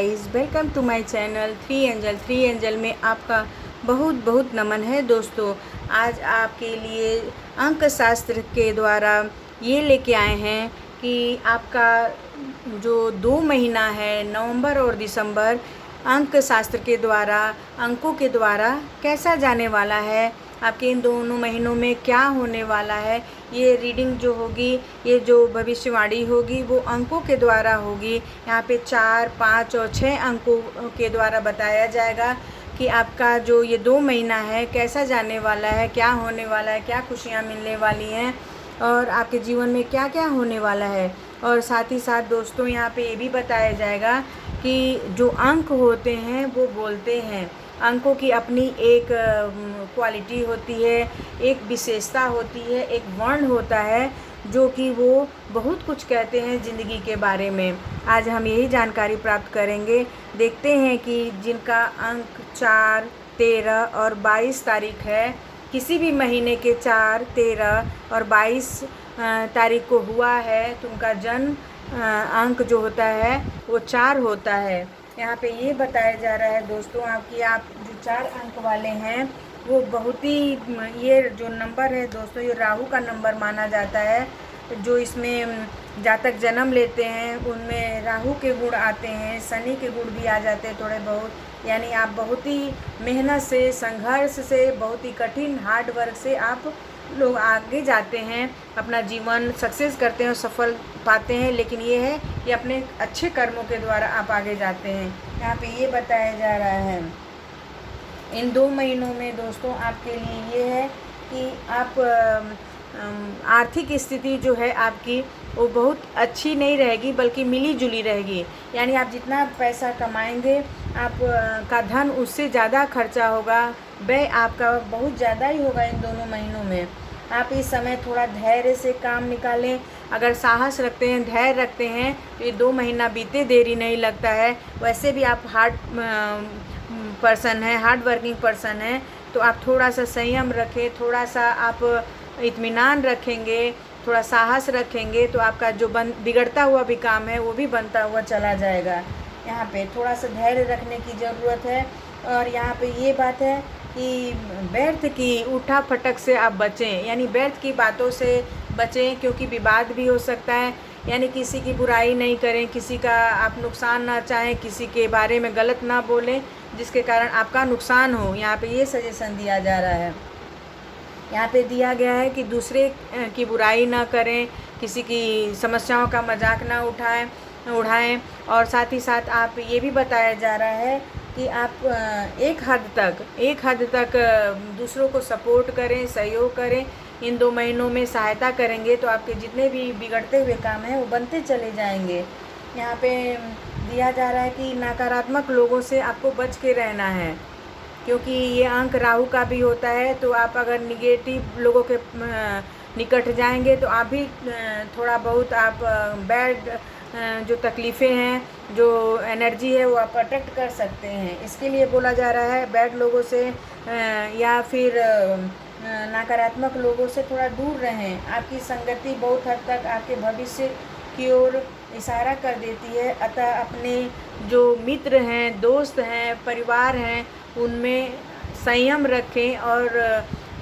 Guys, welcome to my channel three angel में आपका बहुत बहुत नमन है। दोस्तों, आज आपके लिए अंक शास्त्र के द्वारा ये लेके आए हैं कि आपका जो 2 महीना है, नवंबर और दिसंबर, अंक शास्त्र के द्वारा, अंकों के द्वारा कैसा जाने वाला है। आपके इन दोनों महीनों में क्या होने वाला है, ये रीडिंग जो होगी, ये जो भविष्यवाणी होगी वो अंकों के द्वारा होगी। यहाँ पे 4, 5 और 6 अंकों के द्वारा बताया जाएगा कि आपका जो ये 2 महीना है कैसा जाने वाला है, क्या होने वाला है, क्या खुशियाँ मिलने वाली हैं और आपके जीवन में क्या क्या होने वाला है। और साथ ही साथ दोस्तों, यहाँ पे ये भी बताया जाएगा कि जो अंक होते हैं वो बोलते हैं। अंकों की अपनी एक क्वालिटी होती है, एक विशेषता होती है, एक वर्ण होता है जो कि वो बहुत कुछ कहते हैं ज़िंदगी के बारे में। आज हम यही जानकारी प्राप्त करेंगे। देखते हैं कि जिनका अंक 4, 13 और 22 तारीख है, किसी भी महीने के 4, 13 और 22 तारीख को हुआ है तो उनका जन्म अंक जो होता है वो 4 होता है। यहाँ पे ये बताया जा रहा है दोस्तों, आप जो 4 अंक वाले हैं वो बहुत ही, ये जो नंबर है दोस्तों, ये राहु का नंबर माना जाता है। जो इसमें जातक जन्म लेते हैं उनमें राहु के गुण आते हैं, शनि के गुण भी आ जाते हैं थोड़े बहुत। यानी आप बहुत ही मेहनत से, संघर्ष से, बहुत ही कठिन हार्ड वर्क से आप लोग आगे जाते हैं, अपना जीवन सक्सेस करते हैं और सफल पाते हैं। लेकिन ये है कि अपने अच्छे कर्मों के द्वारा आप आगे जाते हैं। यहाँ पे ये बताया जा रहा है इन 2 महीनों में दोस्तों आपके लिए ये है कि आप आर्थिक स्थिति जो है आपकी वो बहुत अच्छी नहीं रहेगी, बल्कि मिली जुली रहेगी। यानी आप जितना पैसा कमाएंगे, आप का धन उससे ज़्यादा खर्चा होगा, व्यय आपका बहुत ज़्यादा ही होगा इन दोनों महीनों में। आप इस समय थोड़ा धैर्य से काम निकालें। अगर साहस रखते हैं, धैर्य रखते हैं तो ये 2 महीना बीते देरी नहीं लगता है। वैसे भी आप हार्ड पर्सन हैं, हार्ड वर्किंग पर्सन हैं, तो आप थोड़ा सा संयम रखें, थोड़ा सा आप इत्मीनान रखेंगे, थोड़ा साहस रखेंगे तो आपका जो बिगड़ता हुआ भी काम है वो भी बनता हुआ चला जाएगा। यहाँ पे थोड़ा सा धैर्य रखने की ज़रूरत है। और यहाँ पे ये बात है कि व्यर्थ की उठा फटक से आप बचें, यानी व्यर्थ की बातों से बचें, क्योंकि विवाद भी हो सकता है। यानी किसी की बुराई नहीं करें, किसी का आप नुकसान ना चाहें, किसी के बारे में गलत ना बोलें जिसके कारण आपका नुकसान हो। यहाँ पे ये सजेशन दिया जा रहा है। यहाँ पे दिया गया है कि दूसरे की बुराई ना करें, किसी की समस्याओं का मजाक ना उड़ाएं। और साथ ही साथ आप ये भी बताया जा रहा है कि आप एक हद तक दूसरों को सपोर्ट करें, सहयोग करें। इन 2 महीनों में सहायता करेंगे तो आपके जितने भी बिगड़ते हुए काम हैं वो बनते चले जाएंगे। यहाँ पे दिया जा रहा है कि नकारात्मक लोगों से आपको बच के रहना है, क्योंकि ये अंक राहु का भी होता है। तो आप अगर निगेटिव लोगों के निकट जाएंगे तो आप भी थोड़ा बहुत आप बैड जो तकलीफ़ें हैं, जो एनर्जी है वो आप अट्रैक्ट कर सकते हैं। इसके लिए बोला जा रहा है बैड लोगों से या फिर नकारात्मक लोगों से थोड़ा दूर रहें। आपकी संगति बहुत हद तक आपके भविष्य की ओर इशारा कर देती है। अतः अपने जो मित्र हैं, दोस्त हैं, परिवार हैं, उनमें संयम रखें और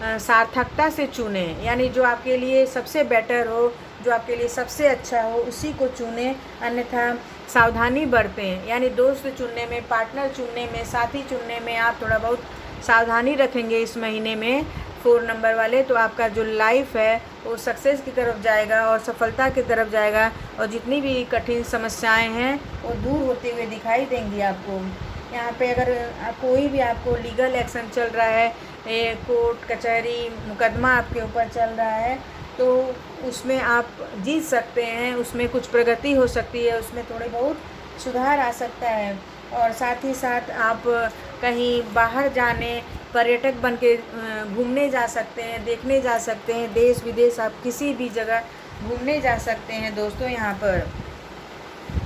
सार्थकता से चुनें। यानी जो आपके लिए सबसे बेटर हो, जो आपके लिए सबसे अच्छा हो, उसी को चुनें। अन्यथा सावधानी बरतें। यानी दोस्त चुनने में, पार्टनर चुनने में, साथी चुनने में आप थोड़ा बहुत सावधानी रखेंगे इस महीने में 4 नंबर वाले, तो आपका जो लाइफ है वो सक्सेस की तरफ जाएगा और सफलता की तरफ जाएगा। और जितनी भी कठिन समस्याएं हैं वो दूर होते हुए दिखाई देंगी आपको। यहाँ पे अगर कोई भी आपको लीगल एक्शन चल रहा है, कोर्ट कचहरी मुकदमा आपके ऊपर चल रहा है, तो उसमें आप जीत सकते हैं, उसमें कुछ प्रगति हो सकती है, उसमें थोड़े बहुत सुधार आ सकता है। और साथ ही साथ आप कहीं बाहर जाने, पर्यटक बन के घूमने जा सकते हैं, देखने जा सकते हैं, देश विदेश आप किसी भी जगह घूमने जा सकते हैं दोस्तों।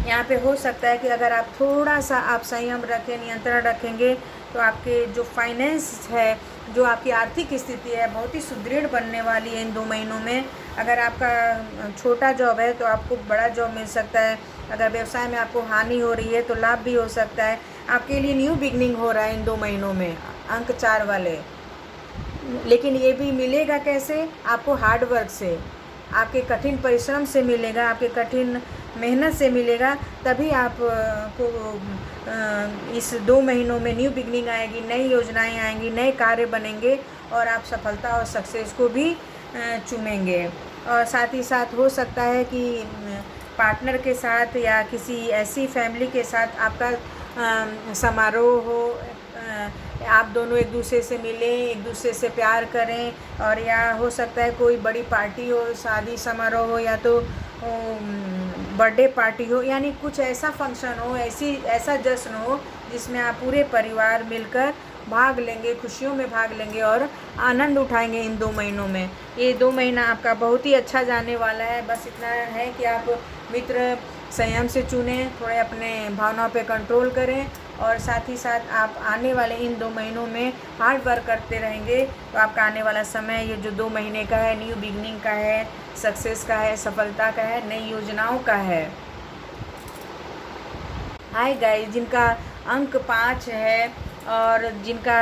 यहाँ पे हो सकता है कि अगर आप थोड़ा सा आप संयम रखें, नियंत्रण रखेंगे तो आपके जो फाइनेंस है, जो आपकी आर्थिक स्थिति है, बहुत ही सुदृढ़ बनने वाली है इन 2 महीनों में। अगर आपका छोटा जॉब है तो आपको बड़ा जॉब मिल सकता है। अगर व्यवसाय में आपको हानि हो रही है तो लाभ भी हो सकता है। आपके लिए न्यू बिगनिंग हो रहा है इन 2 महीनों में, अंक 4 वाले। लेकिन ये भी मिलेगा कैसे? आपको हार्ड वर्क से, आपके कठिन परिश्रम से मिलेगा, आपके कठिन मेहनत से मिलेगा। तभी आप को इस 2 महीनों में न्यू बिगनिंग आएगी, नई योजनाएं आएंगी, नए कार्य बनेंगे और आप सफलता और सक्सेस को भी चूमेंगे। और साथ ही साथ हो सकता है कि पार्टनर के साथ या किसी ऐसी फैमिली के साथ आपका समारोह हो, आप दोनों एक दूसरे से मिलें, एक दूसरे से प्यार करें। और या हो सकता है कोई बड़ी पार्टी हो, शादी समारोह हो या तो बर्थडे पार्टी हो, यानी कुछ ऐसा फंक्शन हो, ऐसा जश्न हो जिसमें आप पूरे परिवार मिलकर भाग लेंगे, खुशियों में भाग लेंगे और आनंद उठाएंगे इन 2 महीनों में। ये 2 महीना आपका बहुत ही अच्छा जाने वाला है। बस इतना है कि आप मित्र संयम से चुनें, थोड़े अपने भावनाओं पे कंट्रोल करें और साथ ही साथ आप आने वाले इन 2 महीनों में हार्ड वर्क करते रहेंगे तो आपका आने वाला समय ये जो 2 महीने का है, न्यू बिगनिंग का है, सक्सेस का है, सफलता का है, नई योजनाओं का है। हाय गाइस, जिनका अंक 5 है और जिनका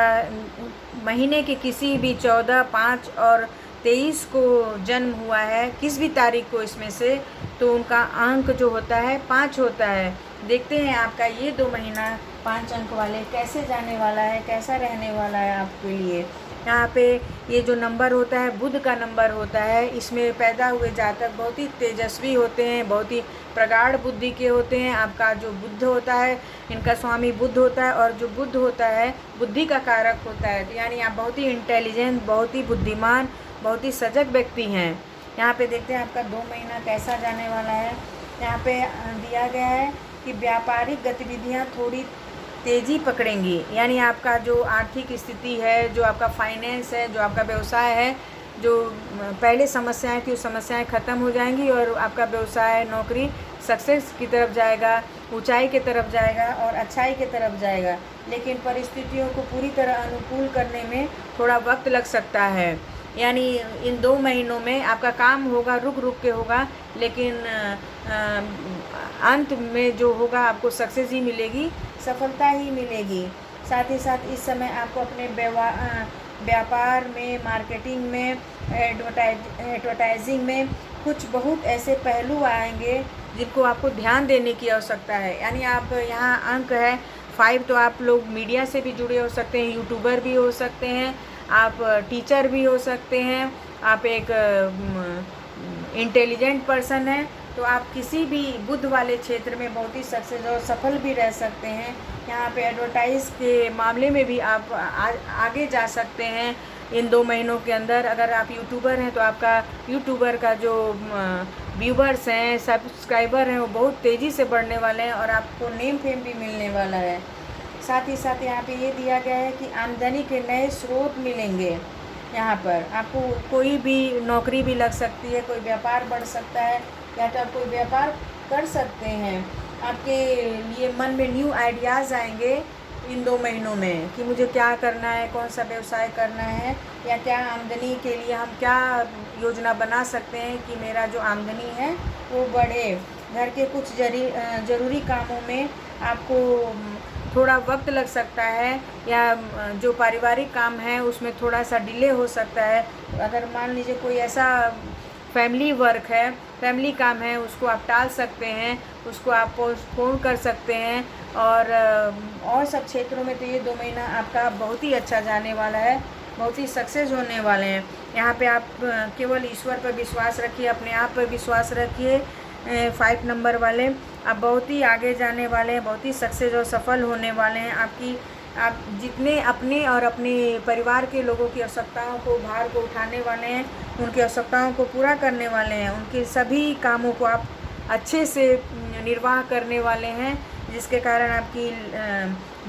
महीने के किसी भी 14, 5 और 23 को जन्म हुआ है, किस भी तारीख को इसमें से, तो उनका अंक जो होता है 5 होता है। देखते हैं आपका ये 2 महीना 5 अंक वाले कैसे जाने वाला है, कैसा रहने वाला है आपके लिए। यहाँ पे ये जो नंबर होता है बुध का नंबर होता है। इसमें पैदा हुए जातक बहुत ही तेजस्वी होते हैं, बहुत ही प्रगाढ़ बुद्धि के होते हैं। आपका जो बुध होता है, इनका स्वामी बुध होता है और जो बुध होता है बुद्धि का कारक होता है। तो यानी आप बहुत ही इंटेलिजेंट, बहुत ही बुद्धिमान, बहुत ही सजग व्यक्ति हैं। यहाँ पे देखते हैं आपका 2 महीना कैसा जाने वाला है। यहाँ पे दिया गया है कि व्यापारिक गतिविधियाँ थोड़ी तेज़ी पकड़ेंगी, यानी आपका जो आर्थिक स्थिति है, जो आपका फाइनेंस है, जो आपका व्यवसाय है, जो पहले समस्याएं थी, वो समस्याएं ख़त्म हो जाएंगी और आपका व्यवसाय, नौकरी सक्सेस की तरफ जाएगा, ऊंचाई की तरफ जाएगा और अच्छाई की तरफ जाएगा। लेकिन परिस्थितियों को पूरी तरह अनुकूल करने में थोड़ा वक्त लग सकता है। यानी इन 2 महीनों में आपका काम होगा, रुक रुक के होगा, लेकिन अंत में जो होगा आपको सक्सेस ही मिलेगी, सफलता ही मिलेगी। साथ ही साथ इस समय आपको अपने व्यापार में, मार्केटिंग में, एडवर्टाइजिंग में कुछ बहुत ऐसे पहलू आएंगे जिनको आपको ध्यान देने की आवश्यकता है। यानी आप यहाँ अंक है 5, तो आप लोग मीडिया से भी जुड़े हो सकते हैं, यूट्यूबर भी हो सकते हैं, आप टीचर भी हो सकते हैं, आप एक इंटेलिजेंट पर्सन हैं, तो आप किसी भी बुध वाले क्षेत्र में बहुत ही सक्सेस और सफल भी रह सकते हैं। यहाँ पे एडवर्टाइज के मामले में भी आप आगे जा सकते हैं इन 2 महीनों के अंदर। अगर आप यूट्यूबर हैं तो आपका यूट्यूबर का जो व्यूवर्स हैं, सब्सक्राइबर हैं, वो बहुत तेज़ी से बढ़ने वाले हैं और आपको नेम फेम भी मिलने वाला है। साथ ही साथ यहाँ पे ये दिया गया है कि आमदनी के नए स्रोत मिलेंगे। यहाँ पर आपको कोई भी नौकरी भी लग सकती है, कोई व्यापार बढ़ सकता है या तो आप कोई व्यापार कर सकते हैं। आपके लिए मन में न्यू आइडियाज़ आएंगे इन 2 महीनों में कि मुझे क्या करना है, कौन सा व्यवसाय करना है या क्या आमदनी के लिए हम क्या योजना बना सकते हैं कि मेरा जो आमदनी है वो बढ़े। घर के कुछ ज़रूरी कामों में आपको थोड़ा वक्त लग सकता है या जो पारिवारिक काम है उसमें थोड़ा सा डिले हो सकता है। अगर मान लीजिए कोई ऐसा फैमिली वर्क है, फैमिली काम है, उसको आप टाल सकते हैं, उसको आप पोस्टपोन कर सकते हैं। और सब क्षेत्रों में तो ये 2 महीना आपका बहुत ही अच्छा जाने वाला है, बहुत ही सक्सेस होने वाले हैं। यहाँ पे आप केवल ईश्वर पर विश्वास रखिए, अपने आप पर विश्वास रखिए। 5 नंबर वाले आप बहुत ही आगे जाने वाले हैं, बहुत ही सक्सेस और सफल होने वाले हैं। आप जितने अपने और अपने परिवार के लोगों की आवश्यकताओं को, भार को उठाने वाले हैं, उनकी आवश्यकताओं को पूरा करने वाले हैं, उनके सभी कामों को आप अच्छे से निर्वाह करने वाले हैं, जिसके कारण आपकी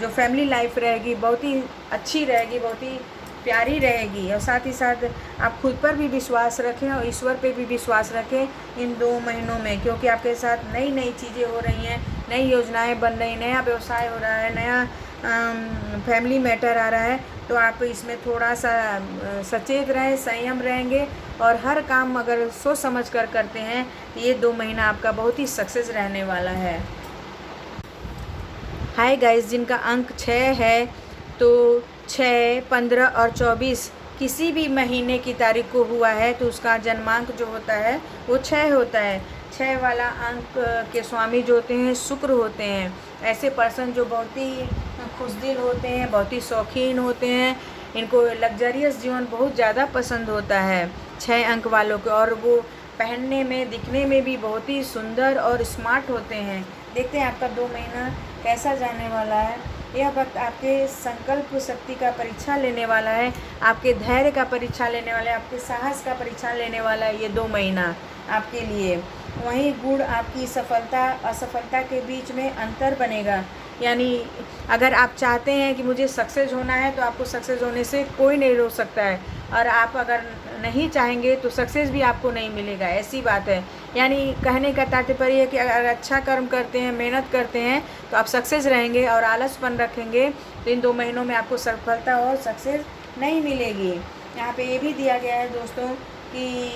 जो फैमिली लाइफ रहेगी बहुत ही अच्छी रहेगी, बहुत ही प्यारी रहेगी। और साथ ही साथ आप खुद पर भी विश्वास रखें और ईश्वर पे भी विश्वास रखें इन 2 महीनों में, क्योंकि आपके साथ नई नई चीज़ें हो रही हैं, नई योजनाएं बन रही, नया व्यवसाय हो रहा है, नया फैमिली मैटर आ रहा है। तो आप इसमें थोड़ा सा सचेत रहें, संयम रहेंगे और हर काम अगर सोच समझ कर करते हैं तो ये 2 महीना आपका बहुत ही सक्सेस रहने वाला है। हाय गाइस, जिनका अंक 6 है तो 6, 15 और 24 किसी भी महीने की तारीख को हुआ है तो उसका जन्मांक जो होता है वो 6 होता है। 6 वाला अंक के स्वामी जो होते हैं शुक्र होते हैं। ऐसे पर्सन जो बहुत ही खुशदिल होते हैं, बहुत ही शौकीन होते हैं, इनको लग्जरियस जीवन बहुत ज़्यादा पसंद होता है 6 अंक वालों को, और वो पहनने में दिखने में भी बहुत ही सुंदर और स्मार्ट होते हैं। देखते हैं आपका 2 महीना कैसा जाने वाला है। यह वक्त आपके संकल्प शक्ति का परीक्षा लेने वाला है, आपके धैर्य का परीक्षा लेने वाला है, आपके साहस का परीक्षा लेने वाला है ये 2 महीना आपके लिए। वहीं गुण आपकी सफलता असफलता के बीच में अंतर बनेगा। यानी अगर आप चाहते हैं कि मुझे सक्सेस होना है तो आपको सक्सेस होने से कोई नहीं रोक सकता है, और आप अगर नहीं चाहेंगे तो सक्सेस भी आपको नहीं मिलेगा, ऐसी बात है। यानी कहने का तात्पर्य है कि अगर अच्छा कर्म करते हैं, मेहनत करते हैं तो आप सक्सेस रहेंगे, और आलसपन रखेंगे तो इन 2 महीनों में आपको सफलता और सक्सेस नहीं मिलेगी। यहाँ पे ये भी दिया गया है दोस्तों कि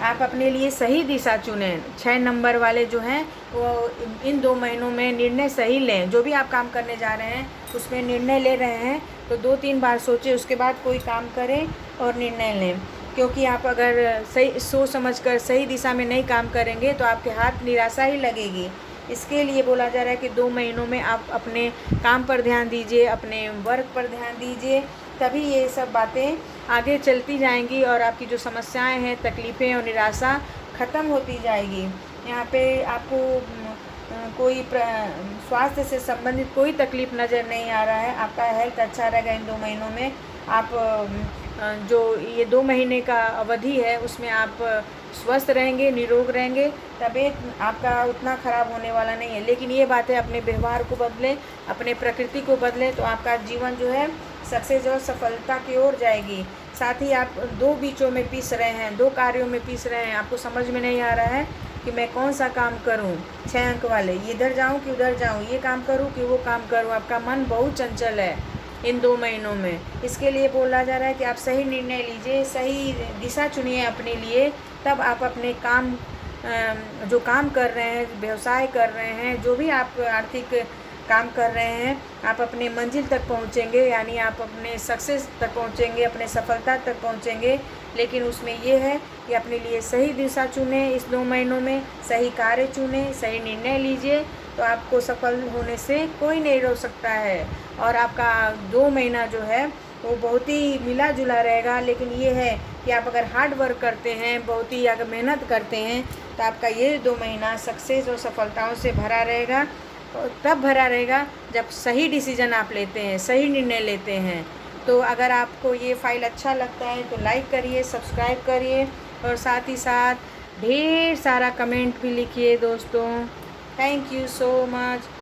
आप अपने लिए सही दिशा चुनें। 6 नंबर वाले जो हैं वो इन 2 महीनों में निर्णय सही लें। जो भी आप काम करने जा रहे हैं उसमें निर्णय ले रहे हैं तो 2-3 बार सोचें, उसके बाद कोई काम करें और निर्णय लें। क्योंकि आप अगर सही सोच समझकर सही दिशा में नहीं काम करेंगे तो आपके हाथ निराशा ही लगेगी। इसके लिए बोला जा रहा है कि 2 महीनों में आप अपने काम पर ध्यान दीजिए, अपने वर्क पर ध्यान दीजिए, तभी ये सब बातें आगे चलती जाएंगी और आपकी जो समस्याएं हैं, तकलीफ़ें और निराशा ख़त्म होती जाएगी। यहाँ पे आपको कोई स्वास्थ्य से संबंधित कोई तकलीफ़ नज़र नहीं आ रहा है। आपका हेल्थ अच्छा रहेगा इन 2 महीनों में। आप जो ये 2 महीने का अवधि है उसमें आप स्वस्थ रहेंगे, निरोग रहेंगे, तबीयत आपका उतना ख़राब होने वाला नहीं है। लेकिन ये बात है, अपने व्यवहार को बदलें, अपने प्रकृति को बदलें तो आपका जीवन जो है सक्सेस और सफलता की ओर जाएगी। साथ ही आप 2 बीचों में पिस रहे हैं, 2 कार्यों में पिस रहे हैं, आपको समझ में नहीं आ रहा है कि मैं कौन सा काम करूं। 6 अंक वाले, इधर जाऊं कि उधर जाऊं, ये काम करूं कि वो काम करूं। आपका मन बहुत चंचल है इन 2 महीनों में। इसके लिए बोला जा रहा है कि आप सही निर्णय लीजिए, सही दिशा चुनिए अपने लिए, तब आप अपने काम जो काम कर रहे हैं, व्यवसाय कर रहे हैं, जो भी आप आर्थिक काम कर रहे हैं, आप अपने मंजिल तक पहुंचेंगे, यानी आप अपने सक्सेस तक पहुंचेंगे, अपने सफलता तक पहुंचेंगे। लेकिन उसमें ये है कि अपने लिए सही दिशा चुनें, इस 2 महीनों में सही कार्य चुनें, सही निर्णय लीजिए, तो आपको सफल होने से कोई नहीं रोक सकता है। और आपका 2 महीना जो है वो बहुत ही मिला जुला रहेगा। लेकिन ये है कि आप अगर हार्ड वर्क करते हैं, बहुत ही अगर मेहनत करते हैं, तो आपका ये 2 महीना सक्सेस और सफलताओं से भरा रहेगा। तब भरा रहेगा जब सही डिसीजन आप लेते हैं, सही निर्णय लेते हैं। तो अगर आपको ये फ़ाइल अच्छा लगता है तो लाइक करिए, सब्सक्राइब करिए, और साथ ही साथ ढेर सारा कमेंट भी लिखिए दोस्तों। Thank you so much.